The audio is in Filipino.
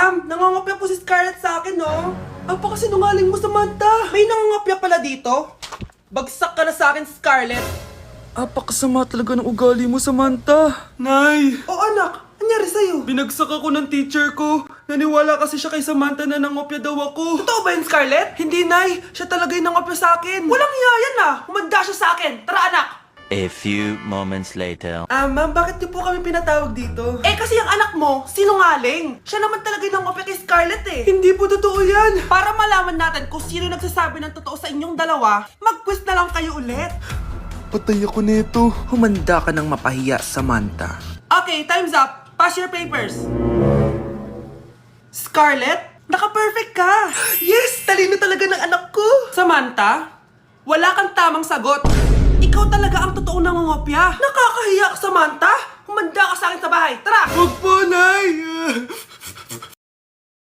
Ma'am, nangangopya po si Scarlett sa akin, no? Apakasinungaling mo, Samantha. May nangangopya pala dito? Bagsak ka na sa akin, Scarlett. Apakasama talaga ng ugali mo, Samantha. Nay! O anak, anyari sa'yo? Binagsak ako ng teacher ko. Naniwala kasi siya kay Samantha na nangopya daw ako. Totoo ba yun, Scarlett? Hindi, Nay. Siya talaga yung nangopya sa akin. Walang iya yan ah! Humanda siya sa akin! Tara, anak! A few moments later. Ma'am, bakit niyo po kami pinatawag dito? Eh kasi ang anak mo, sinungaling. Siya naman talaga yung nangopya kay Scarlett eh. Hindi po totoo yan. Para malaman natin kung sino nagsasabi ng totoo sa inyong dalawa, mag-quiz na lang kayo ulit. Patay ako nito. Humanda ka ng mapahiya, Samantha. Okay, time's up. Pass your papers. Scarlett, naka-perfect ka. Yes! Talino talaga ng anak ko. Samantha, wala kang tamang sagot. Ikaw talaga ang totoong nangungopya. Nakakahiya ka, Samantha. Humanda ka sa akin sa bahay. Tara! Huwag po, Nay.